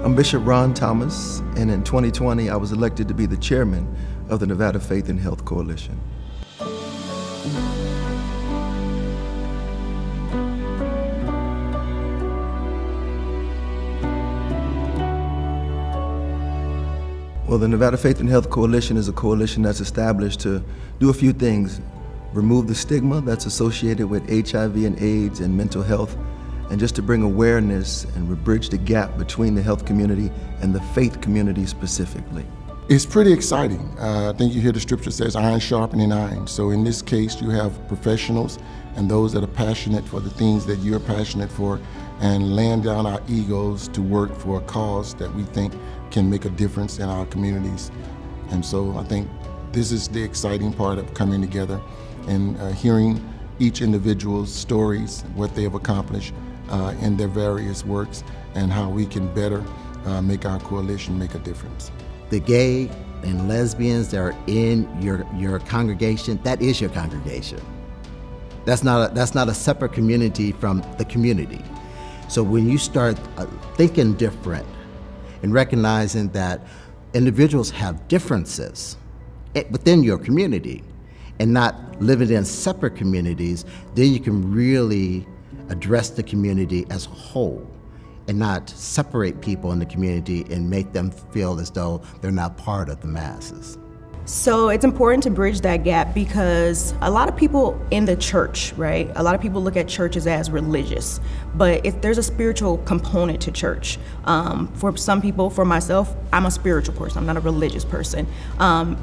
I'm Bishop Ron Thomas, and in 2020, I was elected to be the chairman of the Nevada Faith and Health Coalition. Well, the Nevada Faith and Health Coalition is a coalition that's established to do a few things: remove the stigma that's associated with HIV and AIDS and mental health, and just to bring awareness and bridge the gap between the health community and the faith community specifically. It's pretty exciting. I think you hear the scripture says iron sharpening iron. So in this case, you have professionals and those that are passionate for the things that you're passionate for, and laying down our egos to work for a cause that we think can make a difference in our communities. And so I think this is the exciting part of coming together and hearing each individual's stories, what they have accomplished in their various works, and how we can better make our coalition make a difference. The gay and lesbians that are in your congregation, that is your congregation. That's not a separate community from the community. So when you start thinking different and recognizing that individuals have differences within your community and not living in separate communities, then you can really address the community as a whole and not separate people in the community and make them feel as though they're not part of the masses. So it's important to bridge that gap because a lot of people in the church, right? A lot of people look at churches as religious, but there's a spiritual component to church. For some people, for myself, I'm a spiritual person. I'm not a religious person.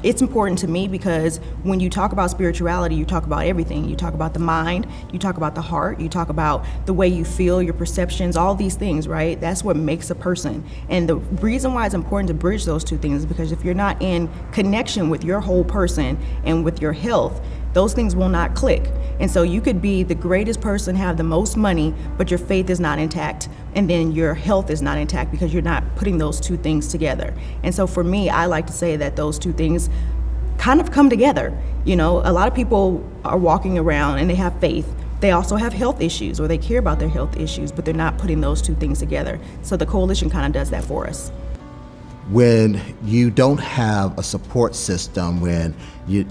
It's important to me because when you talk about spirituality, you talk about everything. You talk about the mind, you talk about the heart, you talk about the way you feel, your perceptions, all these things, right? That's what makes a person. And the reason why it's important to bridge those two things is because if you're not in connection with your whole person and with your health, those things will not click. And so you could be the greatest person, have the most money, but your faith is not intact, and then your health is not intact because you're not putting those two things together. And so for me, I like to say that those two things kind of come together. You know, a lot of people are walking around and they have faith. They also have health issues, or they care about their health issues, but they're not putting those two things together. So the coalition kind of does that for us. When you don't have a support system, when you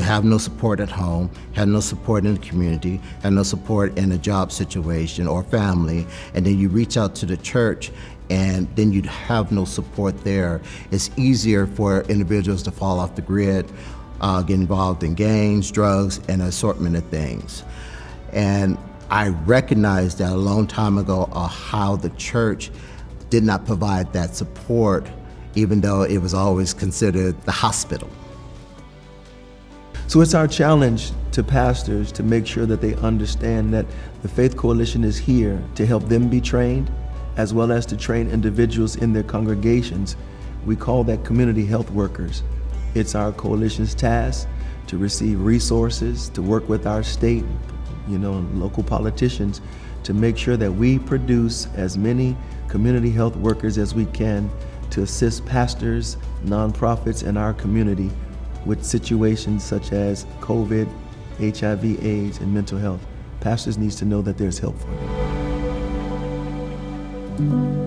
have no support at home, have no support in the community, have no support in a job situation or family, and then you reach out to the church and then you have no support there, it's easier for individuals to fall off the grid, get involved in gangs, drugs, and an assortment of things. And I recognized that a long time ago how the church did not provide that support, even though it was always considered the hospital. So it's our challenge to pastors to make sure that they understand that the Faith Coalition is here to help them be trained, as well as to train individuals in their congregations. We call that community health workers. It's our coalition's task to receive resources, to work with our state, local politicians, to make sure that we produce as many community health workers as we can to assist pastors, nonprofits, and our community with situations such as COVID, HIV, AIDS, and mental health. Pastors need to know that there's help for them.